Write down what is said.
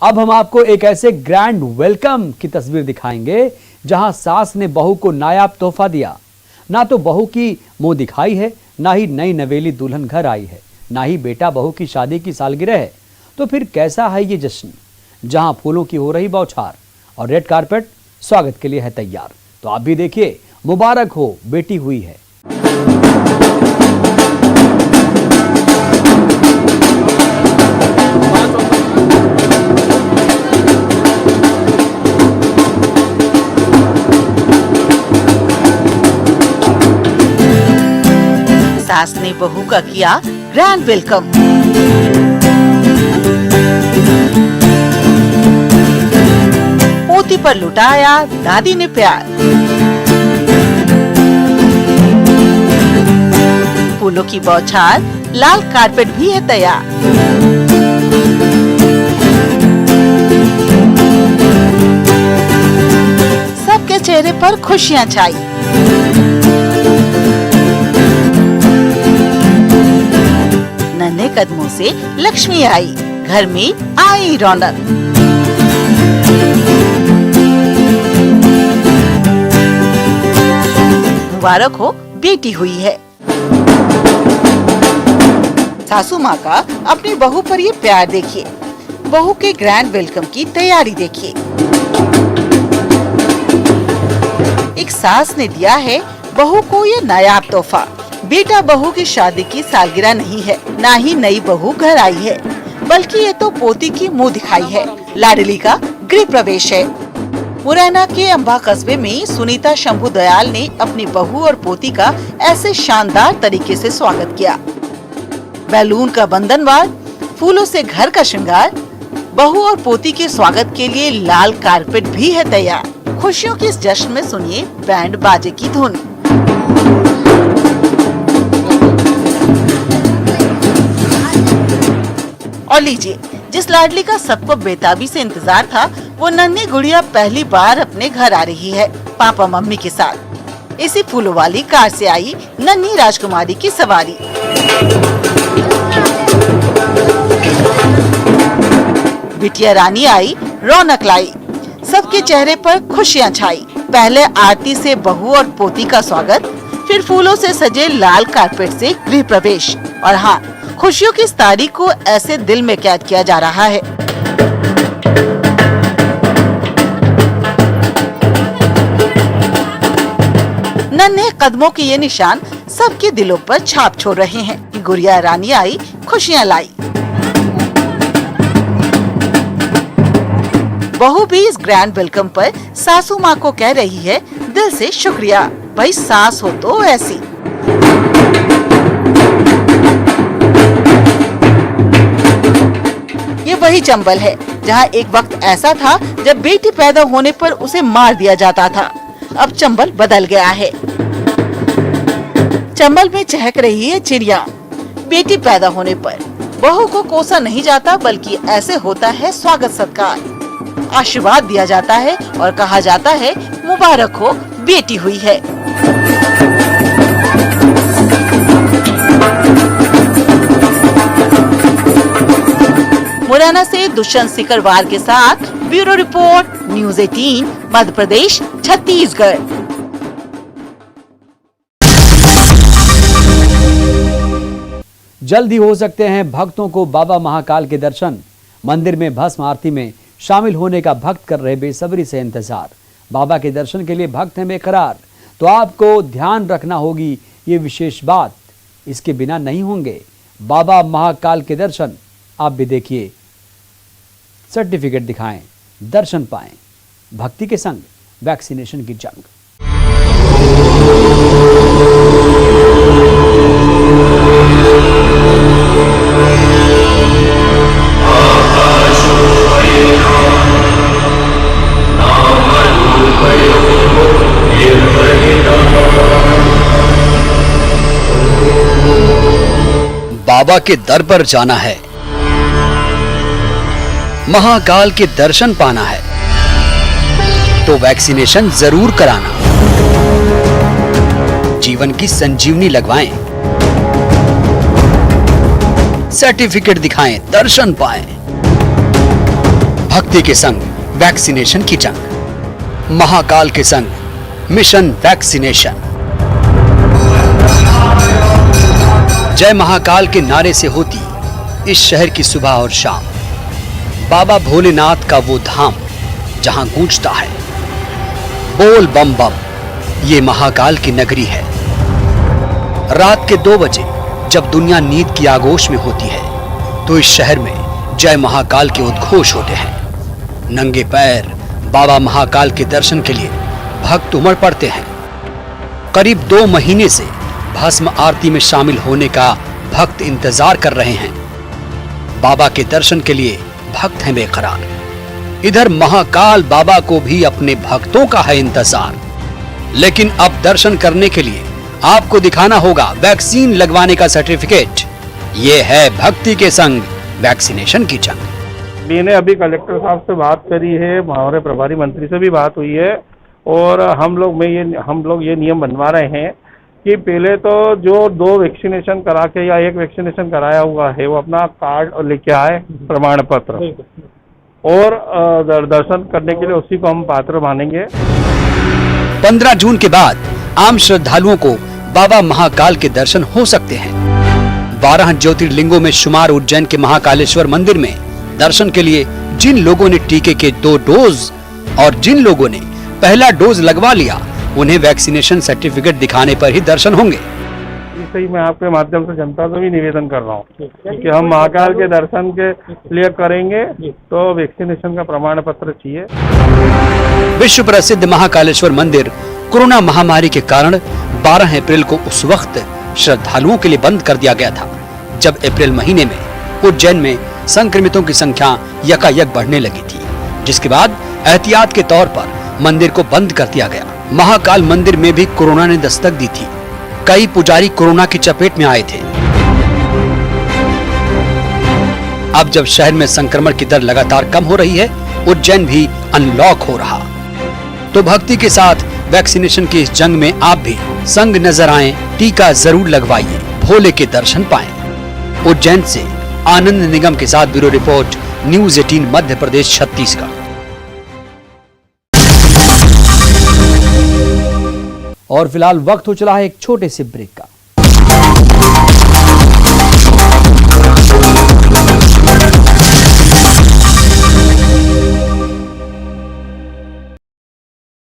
अब हम आपको एक ऐसे ग्रैंड वेलकम की तस्वीर दिखाएंगे जहां सास ने बहू को नायाब तोहफा दिया। ना तो बहू की मुंह दिखाई है, ना ही नई नवेली दुल्हन घर आई है, ना ही बेटा बहू की शादी की सालगिरह है। तो फिर कैसा है ये जश्न जहां फूलों की हो रही बौछार और रेड कारपेट स्वागत के लिए है तैयार। तो आप भी देखिए, मुबारक हो, बेटी हुई है। सास ने बहू का किया ग्रैंड वेलकम। पोती पर लुटाया दादी ने प्यार। फूलों की बौछार, लाल कारपेट भी है तैयार। सबके चेहरे पर खुशियां छाई। नन्हे कदमों से लक्ष्मी आई, घर में आई रौनक। मुबारक हो, बेटी हुई है। सासू माँ का अपनी बहू पर ये प्यार देखिए। बहू के ग्रैंड वेलकम की तैयारी देखिए। एक सास ने दिया है बहू को ये नायाब तोहफा। बेटा बहू की शादी की सालगिरह नहीं है, ना ही नई बहू घर आई है, बल्कि ये तो पोती की मुंह दिखाई है। लाडली का गृह प्रवेश है। मुरैना के अंबा कस्बे में सुनीता शंभू दयाल ने अपनी बहू और पोती का ऐसे शानदार तरीके से स्वागत किया। बैलून का बंधनवार, फूलों से घर का श्रृंगार। बहू और पोती के स्वागत के लिए लाल कारपेट भी है तैयार। खुशियों के इस जश्न में सुनिए बैंड बाजे की धुन। और लीजिए, जिस लाडली का सबको बेताबी से इंतजार था, वो नन्ही गुड़िया पहली बार अपने घर आ रही है पापा मम्मी के साथ। इसी फूलों वाली कार से आई नन्ही राजकुमारी की सवारी। बिटिया रानी आई, रौनक लाई। सबके चेहरे पर खुशियां छाई। पहले आरती से बहू और पोती का स्वागत, फिर फूलों से सजे लाल कारपेट से गृह प्रवेश। और हाँ, खुशियों की इस तारीख को ऐसे दिल में कैद किया जा रहा है। नन्हे कदमों के ये निशान सबके दिलों पर छाप छोड़ रहे हैं। गुड़िया रानी आई, खुशियां लाई। बहू भी इस ग्रैंड वेलकम पर सासू माँ को कह रही है दिल से शुक्रिया, भाई सास हो तो ऐसी। ये वही चंबल है जहाँ एक वक्त ऐसा था जब बेटी पैदा होने पर उसे मार दिया जाता था। अब चंबल बदल गया है। चंबल में चहक रही है चिड़िया। बेटी पैदा होने पर बहू को कोसा नहीं जाता, बल्कि ऐसे होता है स्वागत सत्कार। आशीर्वाद दिया जाता है और कहा जाता है मुबारक हो, बेटी हुई है। मुरैना से दुष्यंत सिकरवार के साथ bureau report, news 18, Madhya Pradesh, Chhattisgarh. जल्द ही हो सकते हैं भक्तों को बाबा महाकाल के दर्शन। मंदिर में भस्म आरती में शामिल होने का भक्त कर रहे बेसब्री से इंतजार। बाबा के दर्शन के लिए भक्त हैं बेकरार। तो आपको ध्यान रखना होगी ये विशेष बात, इसके बिना नहीं होंगे बाबा महाकाल के दर्शन। आप भी देखिए, सर्टिफिकेट दिखाएं, दर्शन पाएं। भक्ति के संग वैक्सीनेशन की जंग। बाबा के दर पर जाना है, महाकाल के दर्शन पाना है, तो वैक्सीनेशन जरूर कराना। जीवन की संजीवनी लगवाएं, सर्टिफिकेट दिखाएं, दर्शन पाएं। भक्ति के संग वैक्सीनेशन की जंग, महाकाल के संग मिशन वैक्सीनेशन। जय महाकाल के नारे से होती इस शहर की सुबह और शाम बाबा भोलेनाथ का वो धाम जहां गूंजता है बोल बम बम, ये महाकाल की नगरी है। रात के 2 बजे जब दुनिया नींद की आगोश में होती है तो इस शहर में जय महाकाल के उद्घोष होते हैं। नंगे पैर बाबा महाकाल के दर्शन के लिए भक्त उमड़ पड़ते हैं। करीब 2 महीने से भस्म आरती में शामिल होने का भक्त इंतजार कर रहे हैं। बाबा के दर्शन के लिए भक्त हैं बेकरार। इधर महाकाल बाबा को भी अपने भक्तों का है इंतजार। लेकिन अब दर्शन करने के लिए आपको दिखाना होगा वैक्सीन लगवाने का सर्टिफिकेट। ये है भक्ति के संग वैक्सीनेशन की जंग। मैंने अभी कलेक्टर साहब से बात करी है, हमारे प्रभारी मंत्री से भी बात हुई है और हम लोग ये नियम बनवा रहे हैं कि पहले तो जो 2 वैक्सीनेशन करा के या 1 वैक्सीनेशन कराया हुआ है वो अपना कार्ड लेके आए, प्रमाण पत्र, और दर्शन करने के लिए उसी को हम पात्र मानेंगे। 15 जून के बाद आम श्रद्धालुओं को बाबा महाकाल के दर्शन हो सकते हैं। 12 ज्योतिर्लिंगों में शुमार उज्जैन के महाकालेश्वर मंदिर में दर्शन के लिए जिन लोगों ने टीके के 2 डोज और जिन लोगों ने पहला डोज लगवा लिया उन्हें वैक्सीनेशन सर्टिफिकेट दिखाने पर ही दर्शन होंगे। इससे ही मैं आपके माध्यम से जनता से भी निवेदन कर रहा हूँ कि हम महाकाल के दर्शन के लिए करेंगे तो वैक्सीनेशन का प्रमाण पत्र चाहिए। विश्व प्रसिद्ध महाकालेश्वर मंदिर कोरोना महामारी के कारण 12 अप्रैल को उस वक्त श्रद्धालुओं के लिए बंद कर दिया गया था जब अप्रैल महीने में उज्जैन में संक्रमितों की संख्या यकायक बढ़ने लगी थी, जिसके बाद एहतियात के तौर पर मंदिर को बंद कर दिया गया। महाकाल मंदिर में भी कोरोना ने दस्तक दी थी। कई पुजारी कोरोना की चपेट में आए थे। अब जब शहर में संक्रमण की दर लगातार कम हो रही है, उज्जैन भी अनलॉक हो रहा, तो भक्ति के साथ वैक्सीनेशन की इस जंग में आप भी संग नजर आएं, टीका जरूर लगवाइए, भोले के दर्शन पाएं। उज्जैन से आनंद निगम के साथ bureau report, news 18 Madhya Pradesh Chhattisgarh. और फिलहाल वक्त हो चला है एक छोटे से ब्रेक का।